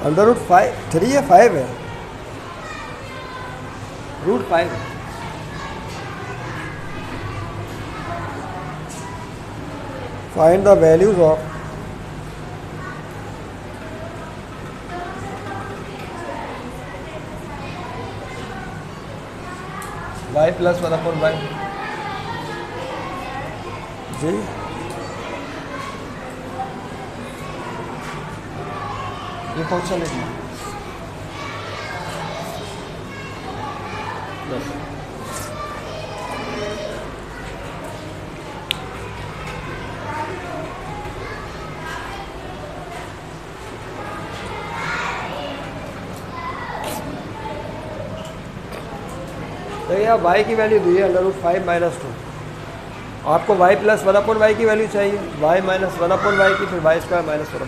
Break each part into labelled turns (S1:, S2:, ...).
S1: Under root 5 3 है 5 है root 5 find the values of y plus 1/y जी ये कौन सा लिखना बस देखिए आप y की वैल्यू दी है अंडर रूट 5 माइनस 2 आपको y प्लस 1/y की वैल्यू चाहिए y माइनस 1/y की फिर y स्क्वायर माइनस 1/y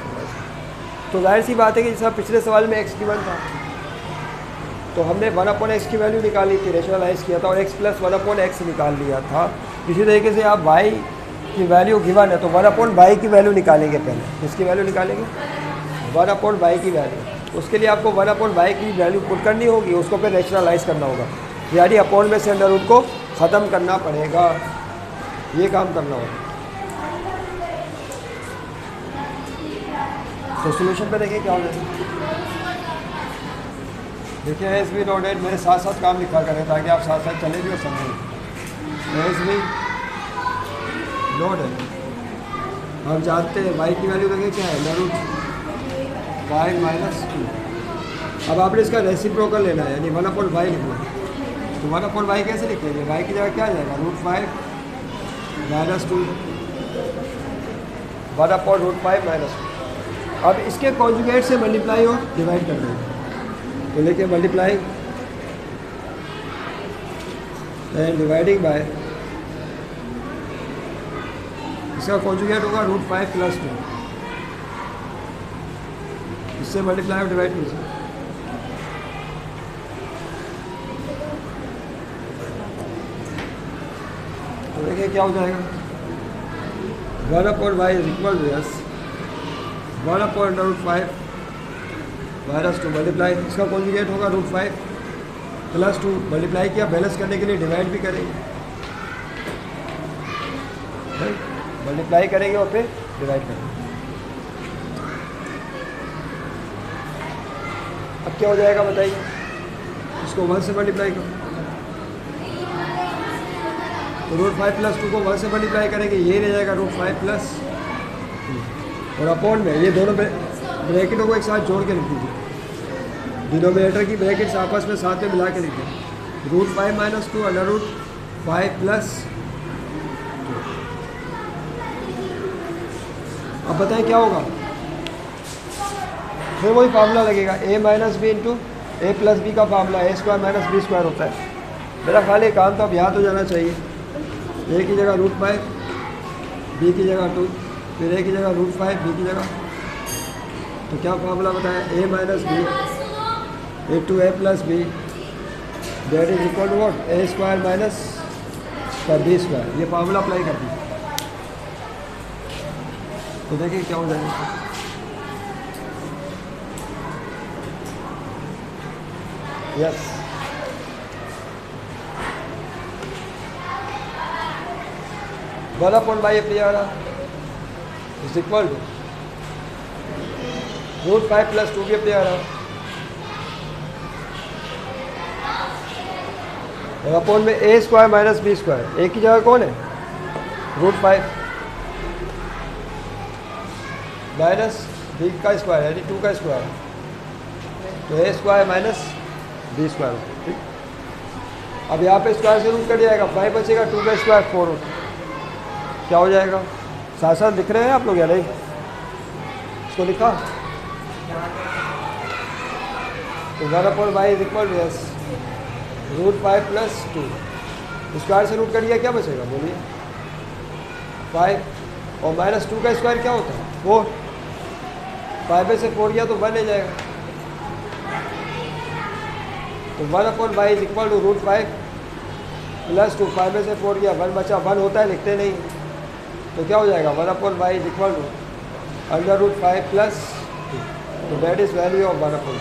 S1: तो जाहिर सी बात है कि जैसा पिछले सवाल में x गिवन था तो हमने 1/x की वैल्यू निकाली थी रेशनलाइज किया था और x प्लस 1/x निकाल लिया था। इसी तरीके से आप y की वैल्यू गिवन है तो 1/y की वैल्यू निकालेंगे पहले इसकी वैल्यू निकालेंगे 1/y की वैल्यू उसके लिए आपको 1/y की वैल्यू पुट करनी होगी उसको फिर रेशनलाइज करना होगा यानी अपॉन में से अंडर रूट को ख़त्म करना पड़ेगा ये काम करना होगा। तो सोल्यूशन पे देखिए क्या हो जाएगा। देखिए एस बी नोटेड मेरे साथ साथ काम लिखा करें ताकि आप साथ साथ चले भी और समझें। एस बी नोटेड हम जानते हैं वाई की वैल्यू देखिए क्या है अंडर रूट 5 माइनस 2। अब आपने इसका रेसिप्रोकल लेना है यानी 1/y लिखना है तो 1/y कैसे लिखेंगे y की जगह क्या आ जाएगा रूट 5 माइनस 2 1/√5 माइनस 2। अब इसके कॉन्जुगेट से मल्टीप्लाई और डिवाइड कर देंगे तो लेके मल्टीप्लाई एंड डिवाइडिंग बाय इसका कॉन्जुगेट होगा √5 प्लस 2 इससे मल्टीप्लाई और डिवाइड कीजिए तो देखिए क्या हो जाएगा 1/y is equal to yes 1/√5 minus 2 multiply इसका कॉन्जुगेट होगा √5 प्लस 2 मल्टीप्लाई किया बैलेंस करने के लिए डिवाइड भी करेंगे मल्टीप्लाई करेंगे और फिर डिवाइड करेंगे। अब क्या हो जाएगा बताइए इसको 1 से मल्टीप्लाई करो तो √5 प्लस 2 को 1 से मल्टीप्लाई करेंगे ये रह जाएगा √5 प्लस 2 और अपॉन में ये दोनों ब्रैकेटों को एक साथ जोड़ के लिख दीजिए डिनोमिनेटर की ब्रैकेट्स आपस में साथ में मिला के लिख दें √5 माइनस 2 √5 प्लस 2। अब बताएं क्या होगा फिर वही फार्मूला लगेगा a minus B into A plus B का formula A square minus B square होता है। मेरा ख्याल ये काम तो अब याद हो जाना चाहिए a की जगह √5 b की जगह 2 फिर a की जगह √5 b की जगह तो क्या फार्मूला बताया a minus B into A plus B that is equal to what A square minus B square ये फार्मूला अप्लाई कर दीजिए तो देखिए क्या हो जाएगा। यस 1/y अपनी आ रहा इज इक्वल टू √5 प्लस 2 भी अपने आ रहा और अपॉन में ए स्क्वायर माइनस बी स्क्वायर ए की जगह कौन है √5 माइनस बी का स्क्वायर यानी 2 का स्क्वायर तो ए स्क्वायर माइनस बी स्क्वायर ठीक। अब यहाँ पे स्क्वायर से रूट कट जाएगा 5 बचेगा 2 का स्क्वायर 4 होता क्या हो जाएगा साथ साथ दिख रहे हैं आप लोग या नहीं इसको लिखा तो 1/y is equal to yes √5 plus 2 square से रूट कटिए क्या बचेगा बोलिए 5 और माइनस 2 का स्क्वायर क्या होता है 4 5 में से 4 गया तो 1 ले जाएगा तो 1/y is equal to √5 plus 2 5 में से 4 गया 1 बचा 1 होता है लिखते नहीं तो क्या हो जाएगा 1/y is equal to √5 plus 2 तो दैट इज़ वैल्यू ऑफ 1/2।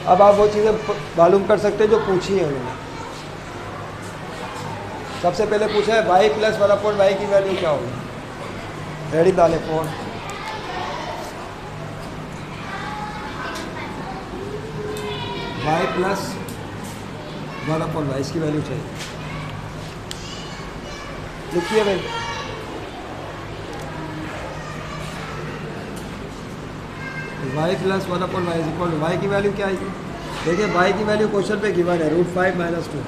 S1: अब आप वो चीज़ें मालूम कर सकते हैं जो पूछी है उन्होंने। सबसे पहले पूछा है y प्लस 1/y की वैल्यू क्या होगी। रेडी डालें फोन। y प्लस 1/y इसकी वैल्यू चाहिए। लिखिए भाई, y plus 1/y is equal to y की वैल्यू क्या आएगी। देखिए y की वैल्यू क्वेश्चन पे गिवन है √5 - 2,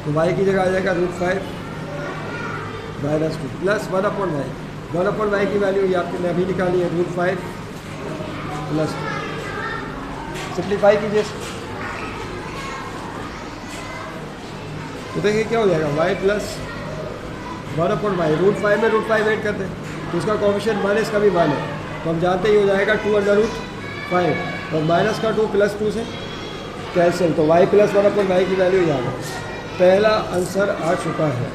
S1: तो y की जगह आ जाएगा √5 - 2 प्लस 1/y। 1/y की वैल्यू ये आपने अभी निकाली है √5 प्लस 2। सिंप्लीफाई कीजिए तो देखिए क्या हो जाएगा y प्लस 1/y। √5 में √5 ऐड करते हैं तो इसका कोएफिशिएंट -, इसका भी 1 है, तो हम जानते ही हो जाएगा 2/√5 और माइनस का 2 प्लस 2 से कैंसिल, तो y प्लस 1/y की वैल्यू याद है। पहला आंसर आ चुका है,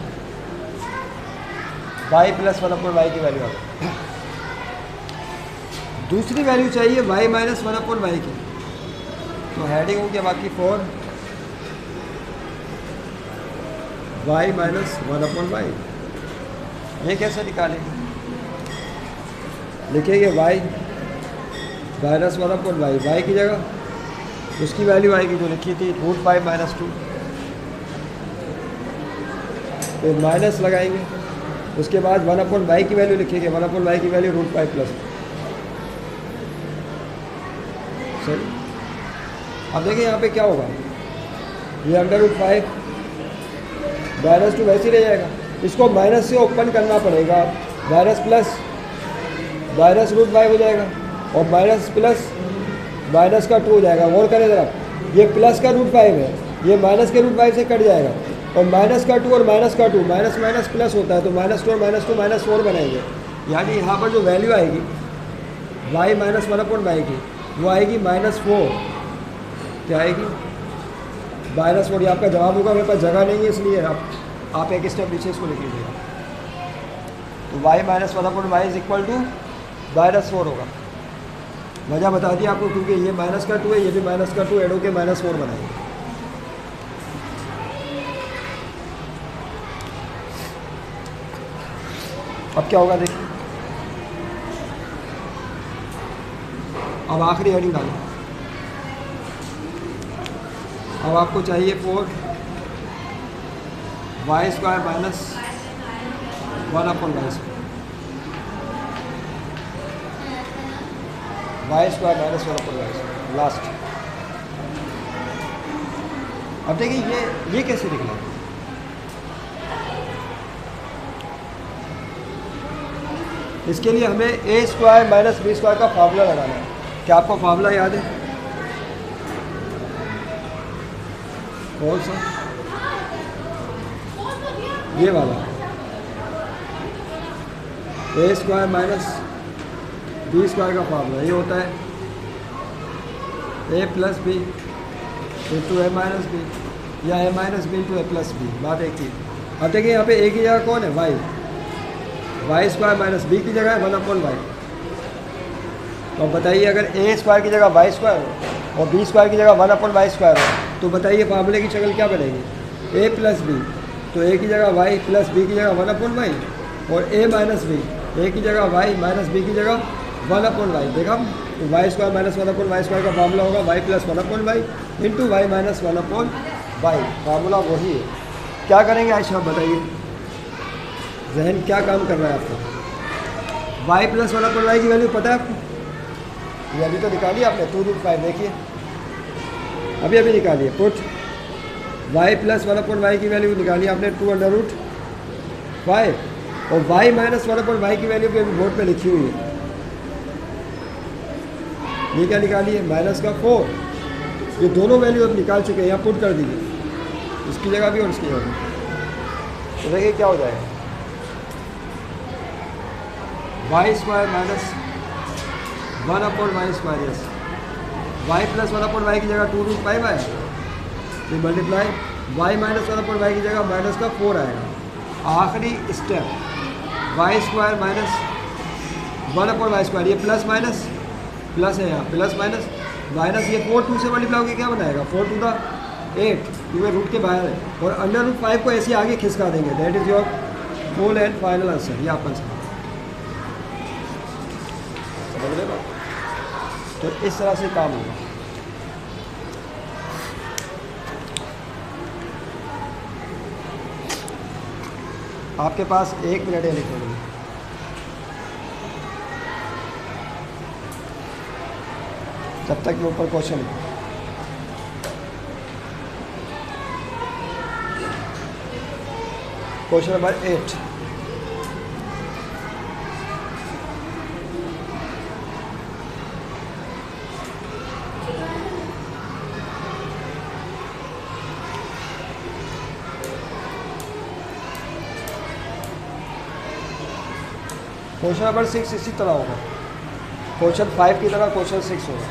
S1: y प्लस 1/y की वैल्यू आ गई। दूसरी वैल्यू चाहिए y माइनस 1/y की, तो हेडिंग होगी अब आपकी 4 y माइनस 1/y। ये कैसे निकालेंगे, लिखेंगे y माइनस 1/y, y की जगह उसकी वैल्यू आएगी जो लिखी थी √5 - 2, फिर माइनस लगाएंगे, उसके बाद 1/y की वैल्यू लिखेंगे, 1/y की वैल्यू √5 प्लस 2। सही। अब देखिए यहाँ पे क्या होगा, ये √5 - 2 वैसे ही रह जाएगा, इसको माइनस से ओपन करना पड़ेगा, माइनस प्लस माइनस √5 हो जाएगा और माइनस प्लस माइनस का 2 हो जाएगा। और करें ज़रा, ये प्लस का √5 है, ये माइनस के √5 से कट जाएगा और माइनस का 2 और माइनस का 2, माइनस माइनस प्लस होता है तो -2 और -2 -4 बनाएंगे। यानी यहाँ पर जो वैल्यू आएगी y माइनस 1/y की, वो आएगी -4। क्या आएगी, -4। ये आपका जवाब होगा, मेरे पास जगह नहीं है इसलिए आप एक स्टेप नीचे इसको लिख लीजिएगा। तो y minus 1/y is equal to -4 होगा। वजह बता दी आपको, क्योंकि ये माइनस का 2 है, ये भी माइनस का 2 ऐड होकर -4 बनाएंगे। अब क्या होगा देखिए, अब आखिरी हेडिंग डालें। अब आपको चाहिए 4 y² minus 1/y², y² minus 1/y², last. अब देखिए ये कैसे निकला, इसके लिए हमें a² माइनस b² का फार्मूला लगाना है। क्या आपको फार्मूला याद है, कौन सा, ये वाला, a² माइनस b² का फार्मूला ये होता है a plus B into a minus B, या a minus B into a plus B. बात एक थी। अब देखिए यहाँ पे a की जगह कौन है, y² माइनस b की जगह है 1/y। तो बताइए अगर a² की जगह y² हो और b² की जगह 1/y² हो, तो बताइए फार्मूले की शक्ल क्या बनेगी, a प्लस बी, तो a की जगह y प्लस b की जगह 1/y और a माइनस बी, a की जगह y माइनस b की जगह 1/y। देखा, तो y² माइनस 1/y² का फार्मूला होगा y plus 1/y into y minus 1/y। Formula वही है। क्या करेंगे आयशा, बताइए जहन क्या काम कर रहा है आपको। y प्लस 1/y की वैल्यू पता है आपको, ये अभी तो निकाली आपने 2√5, देखिए अभी निकालिए। पुट y प्लस 1/y की वैल्यू निकाली आपने 2√5 और y माइनस 1/y की वैल्यू भी अभी बोर्ड पे लिखी हुई है। ये क्या निकाली है, माइनस का 4। ये दोनों वैल्यू अब निकाल चुके हैं, यहाँ पुट कर दीजिए, इसकी जगह भी और इसकी जगह भी। तो देखिए क्या हो जाएगा, y² minus 1/y², yes, y plus 1/y की जगह 2√5 आएगा, ये मल्टीप्लाई y माइनस 1/y की जगह माइनस का 4 आएगा। आखिरी स्टेप y² माइनस 1/y², ये प्लस माइनस प्लस है यहाँ, प्लस माइनस माइनस, ये 4 2 से मल्टीप्लाई होकर क्या बनाएगा 4 टू द 8, क्योंकि रूट के बाहर है, और √5 को ऐसे आगे खिसका देंगे। That is your full and final answer. ये अपन समझ रहे हो? तो इस तरह से काम होगा। आपके पास 1 मिनट है लिखने में। जब तक के ऊपर क्वेश्चन है। Question number 8। क्वेश्चन नंबर 6 इसी तरह होगा, क्वेश्चन 5 की तरह क्वेश्चन 6 होगा।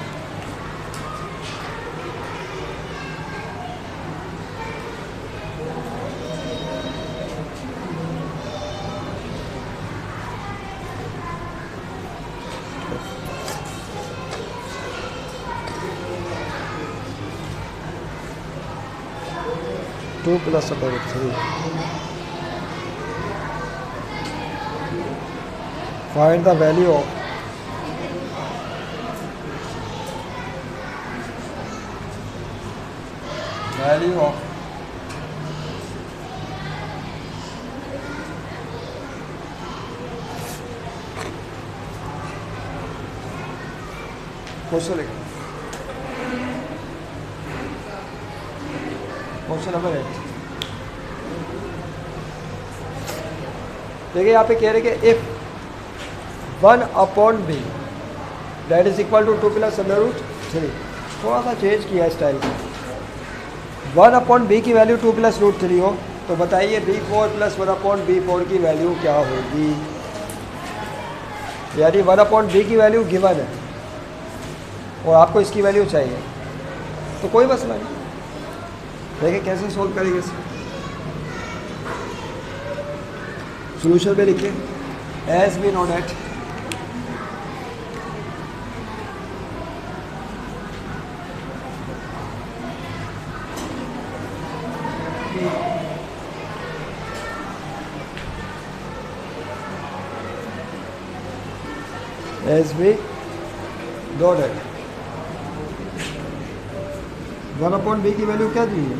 S1: Two plus √3, find the value of question लिखो। क्वेश्चन नंबर 8 देखिए, यहाँ पे कह रहे कि if 1/b that is equal to 2 plus √3, थोड़ा सा चेंज किया स्टाइल। 1/b की वैल्यू 2 प्लस √3 हो तो बताइए b4 प्लस 1/b4 की वैल्यू क्या होगी। यानी 1/b की वैल्यू गिवन है और आपको इसकी वैल्यू चाहिए, तो कोई मसला नहीं। देखिए कैसे सोल्व करेंगे इसे। सोल्यूशन में लिखिए as we know that as we know that 1/b की वैल्यू क्या दी है,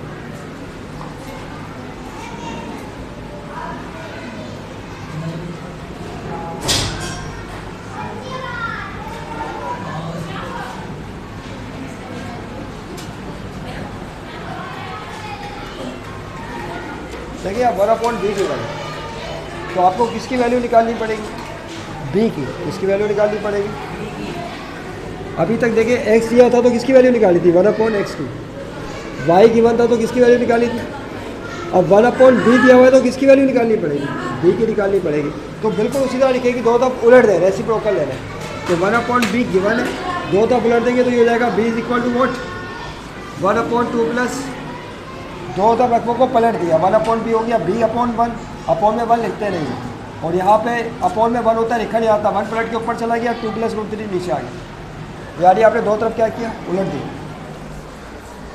S1: देखिए आप 1/b की वैल्यू, तो आपको किसकी वैल्यू निकालनी पड़ेगी, b की, इसकी वैल्यू निकालनी पड़ेगी। अभी तक देखिए x दिया था तो किसकी वैल्यू निकाली थी 1/x2, y गिवन था तो किसकी वैल्यू निकाली थी। अब 1/b दिया हुआ है तो किसकी वैल्यू निकालनी पड़ेगी, b की निकालनी पड़ेगी। तो बिल्कुल उसी तरह लिखेगी, दो तरफ उलट दे, रेसिप्रोकल ले लें। तो 1/b गिवन है, दो तरफ उलट देंगे तो ये हो जाएगा b is equal to what 1/2 plus, दो तरफ रखों को पलट दिया, 1/b हो गया b/1, अपॉन में 1 लिखते नहीं है, और यहाँ पे अपॉन में 1 होता है, लिखा नहीं आता, 1 पलट के ऊपर चला गया, 2 प्लस √3 नीचे आ गया। यानी आपने दो तरफ क्या किया, उलट दिया।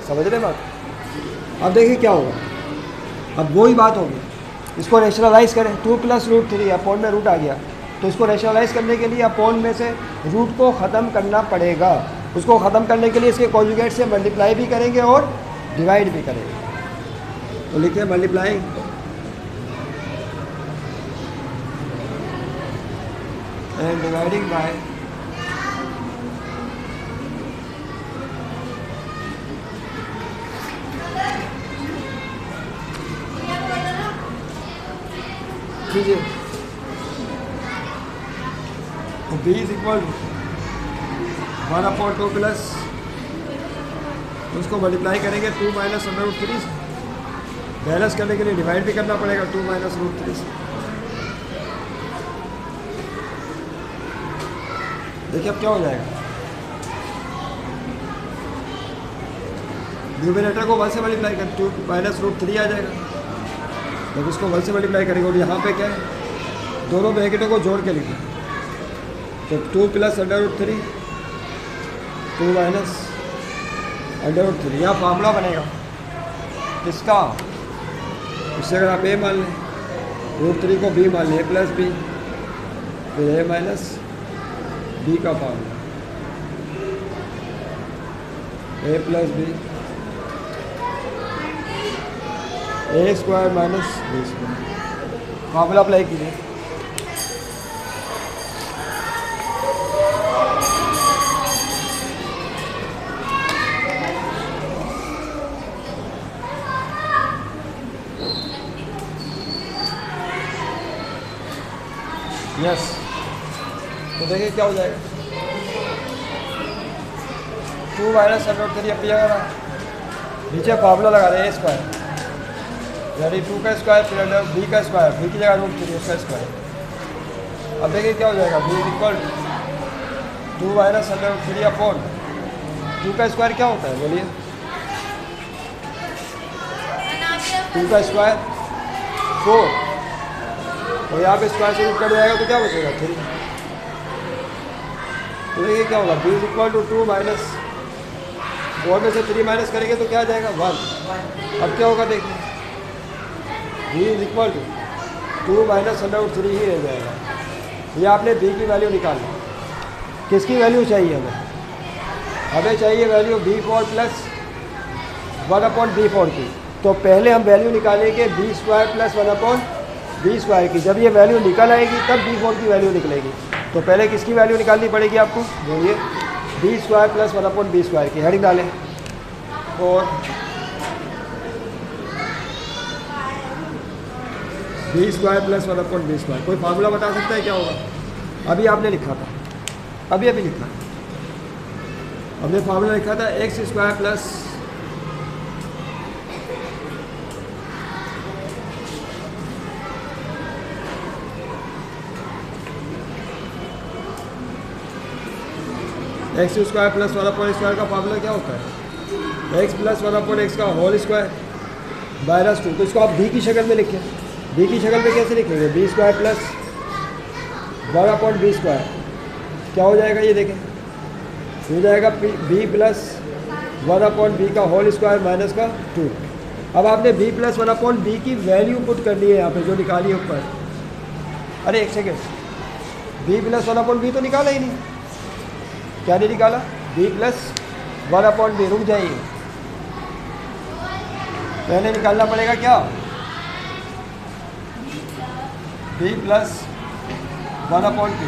S1: समझ रहे बात। अब देखिए क्या होगा, अब वही बात होगी, इसको रेशनलाइज करें, 2 प्लस √3, अपॉन में रूट आ गया, तो इसको रेशनलाइज करने के लिए अपॉन में से रूट को ख़त्म करना पड़ेगा। उसको ख़त्म करने के लिए इसके कॉन्जुगेट से मल्टीप्लाई भी करेंगे और डिवाइड भी करेंगे। तो लिखिए मल्टीप्लाई एंड डिवाइडिंग बाय कीजिए, तो b इज इक्वल 1/2 प्लस, उसको मल्टीप्लाई करेंगे 2 माइनस √3, बैलेंस करने के लिए डिवाइड भी करना पड़ेगा 2 माइनस √3। देखिए अब क्या हो जाएगा, न्यूमरेटर को 1 से मल्टीप्लाई कर 2 माइनस √3 आ जाएगा, जब इसको 1 से मल्टीप्लाई करेंगे, और यहाँ पे क्या है, दोनों ब्रैकेटों को जोड़ के लिखें, तो 2 प्लस √3, 2 माइनस √3, यहाँ फार्मूला बनेगा इसका। इससे अगर आप ए मान लें, √3 को बी मान लें, ए प्लस बी, फिर ए माइनस बी का formula, A plus B, A square minus B square. Formula apply कीजिए। यस, तो देखिए क्या हो जाएगा, 2 माइनस √3 अपनी जगह नीचे फार्मूला लगा रहे हैं, ए स्क्वायर यानी 2 का स्क्वायर फिर अंडर बी का स्क्वायर, बी की जगह √3 उसका स्क्वायर। अब देखिए क्या हो जाएगा, बी इक्वल 2 माइनस √3 अपॉन 2 का स्क्वायर क्या होता है बोलिए, 2 का स्क्वायर 4, और यहाँ पे स्क्वायर से रूट कट जाएगा तो क्या बचेगा 3। तो देखिए क्या होगा, बी इक्वल टू 2 माइनस 4 में से 3 माइनस करेंगे तो क्या आ जाएगा 1। अब क्या होगा देखिए, बी इक्वल टू 2 माइनस √3 ही रह जाएगा। ये आपने बी की वैल्यू निकालनी, किसकी वैल्यू चाहिए हमें, हमें चाहिए वैल्यू b4 प्लस 1/b4 की। तो पहले हम वैल्यू निकालेंगे B square plus 1/b square की। जब ये वैल्यू निकल आएगी तब b4 की वैल्यू निकलेगी। तो पहले किसकी वैल्यू निकालनी पड़ेगी आपको, बोलिए, B square plus 1/b square की। हेडिंग डालें, और B square plus 1/b square. कोई फार्मूला बता सकता है क्या होगा, अभी आपने लिखा था, अभी लिखा, हमने फार्मूला लिखा था x square plus x square plus 1/x square का फार्मूला क्या होता है, एक्स प्लस 1/x का होल स्क्वायर माइनस 2। तो इसको आप बी की शक्ल में लिखें, बी की शक्ल में कैसे लिखेंगे, B square plus 1/b square क्या हो जाएगा, ये देखें, हो जाएगा बी प्लस 1/b का होल स्क्वायर माइनस का 2। अब आपने b प्लस 1/b की वैल्यू पुट करनी है यहाँ पे जो निकाली है ऊपर। अरे एक सेकेंड, b प्लस 1/b तो निकाला ही नहीं, क्या नहीं निकाला, b प्लस 1/b। रुक जाइए, पहले निकालना पड़ेगा क्या, b प्लस 1/b।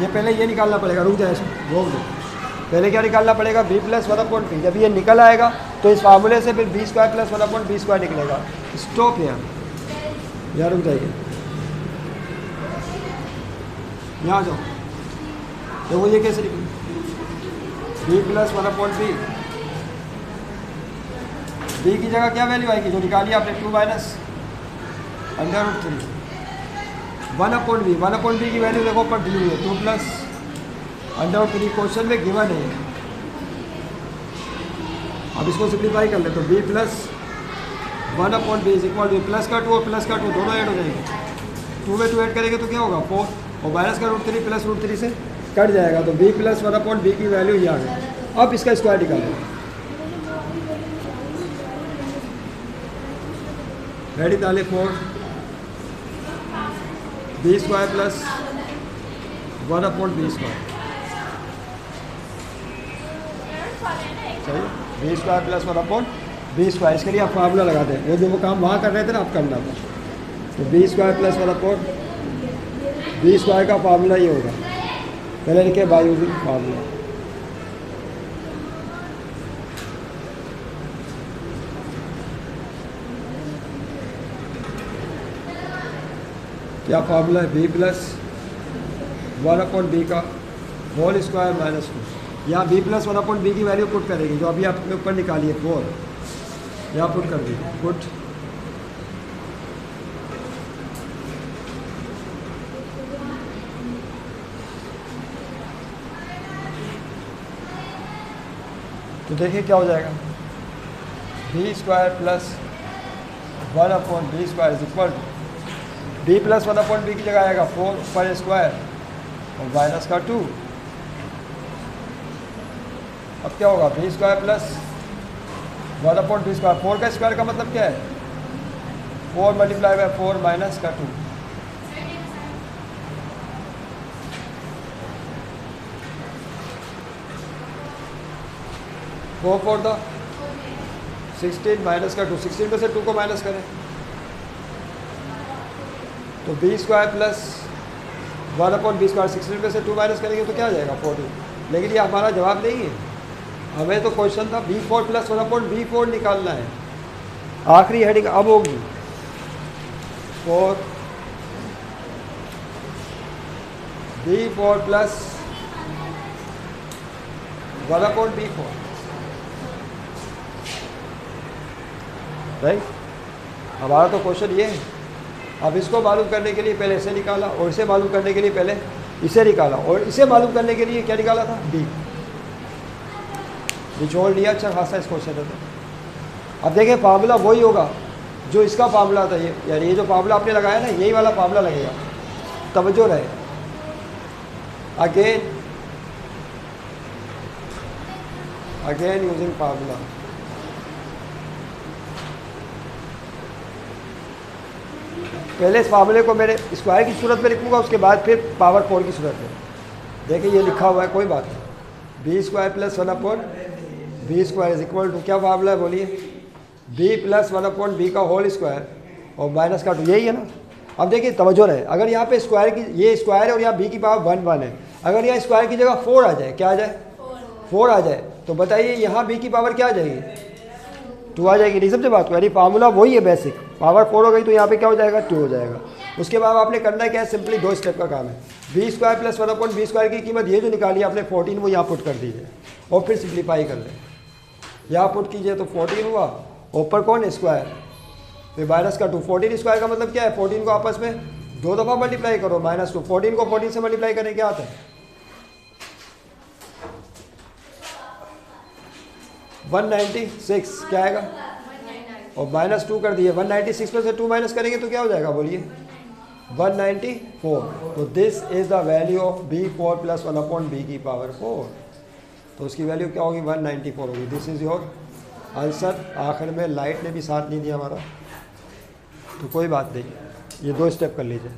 S1: ये पहले ये निकालना पड़ेगा, रुक जाए इसको, रोक दो, पहले क्या निकालना पड़ेगा, b प्लस 1/b। जब ये निकल आएगा तो इस फार्मूले से फिर b square plus 1/b square निकलेगा। स्टॉप यहाँ रुक जाइए, यहाँ जाओ, देखो ये कैसे निकले, b प्लस 1/b, b की जगह क्या वैल्यू आएगी जो निकाली आपने, 2 माइनस √3 1/b। 1/b की वैल्यू देखो ऊपर दी हुई है, 2 प्लस √3, क्वेश्चन में गिवन है। अब इसको सिंप्लीफाई कर ले तो b plus 1/b is equal two plus का 2 और प्लस का 2 दोनों ऐड हो जाएंगे, 2 में 2 ऐड करेंगे तो क्या होगा 4, और माइनस का √3 प्लस √3 से कट जाएगा। तो b प्लस 1/b की वैल्यू ये आ गई। अब इसका स्क्वायर निकालेंगे, रेडी डाले 4 b square plus 1/b square, सही, b square plus 1/b square. इसके लिए आप फार्मूला लगाते हैं, वो जो वो काम वहाँ कर रहे थे ना आप करना था। तो b square plus 1/b square का फार्मूला ये होगा, पहले लिखे बाय यूजिंग फार्मूला। क्या फार्मूला है, b प्लस 1/b का होल स्क्वायर माइनस 2। यहाँ b प्लस 1/b की वैल्यू पुट करेगी जो अभी आपने ऊपर निकाली है 4, यहाँ पुट कर दीजिए, पुट तो देखिए क्या हो जाएगा, b square plus 1/b square is equal to B plus 1/b की जगह आएगा 4 पर स्क्वायर और माइनस का 2। अब क्या होगा, B square plus 1/b square. 4 का स्क्वायर का मतलब क्या है, 4 मल्टीप्लाई बाय 4 माइनस का 2। फोर फोर था 16 माइनस का 2, 16 में से 2 को माइनस करें तो B square plus 1/b square. 16 में से 2 माइनस करेंगे तो क्या आ जाएगा 14। लेकिन ये हमारा जवाब नहीं है, हमें तो क्वेश्चन था b4 प्लस 1/b4 निकालना है। आखिरी हेडिंग अब होगी 4 b4 प्लस 1/b4, राइट। हमारा तो क्वेश्चन ये है। अब इसको मालूम करने के लिए पहले इसे निकाला और इसे मालूम करने के लिए पहले इसे निकाला और इसे मालूम करने के लिए क्या निकाला था, डी। निचोड़ लिया अच्छा खासा इस क्वेश्चन में। अब देखें फार्मूला वही होगा जो इसका फार्मूला था, ये यानी ये जो फार्मूला आपने लगाया ना यही वाला फार्मूला लगेगा। तवज्जो रहे, अगेन यूजिंग फार्मूला। पहले इस फार्मूले को मेरे स्क्वायर की सूरत में लिखूंगा, उसके बाद फिर पावर 4 की सूरत में। देखिए ये लिखा हुआ है, कोई बात नहीं। B square plus 1/b square is equal to, क्या फार्मूला है बोलिए, बी प्लस 1/b का होल स्क्वायर और माइनस का 2, यही है ना। अब देखिए तवज्जो रहे, अगर यहाँ पे स्क्वायर की, ये स्क्वायर है और यहाँ b की पावर 1 1 है, अगर यहाँ स्क्वायर की जगह 4 आ जाए, क्या आ जाए 4 आ जाए, तो बताइए यहाँ b की पावर क्या आ जाएगी 2 आ जाएगी। नहीं समझे बात को, यानी फार्मूला वही है बेसिक। पावर 4 हो गई तो यहाँ पे क्या हो जाएगा 2 हो जाएगा। उसके बाद आपने करना क्या है, सिंपली 2 स्टेप का काम है। B square plus 1/b square की कीमत ये जो निकाली आपने 14, वो यहाँ पुट कर दीजिए और फिर सिंप्लीफाई कर लें। यहाँ पुट कीजिए तो 14 हुआ, ऊपर कौन स्क्वायर, फिर माइनस का 2। 14 स्क्वायर का मतलब क्या है, 14 को आपस में 2 दफ़ा मल्टीप्लाई करो, -2। 14 को 14 से मल्टीप्लाई करें क्या आता है 196, क्या आएगा, और -2 कर दिए। 196 में से 2 माइनस करेंगे तो क्या हो जाएगा बोलिए 194। तो this is the value of b4 plus 1/b की पावर 4। तो उसकी वैल्यू क्या होगी 194 होगी। This is your answer. आखिर में लाइट ने भी साथ नहीं दिया हमारा, तो कोई बात नहीं, ये 2 स्टेप कर लीजिए।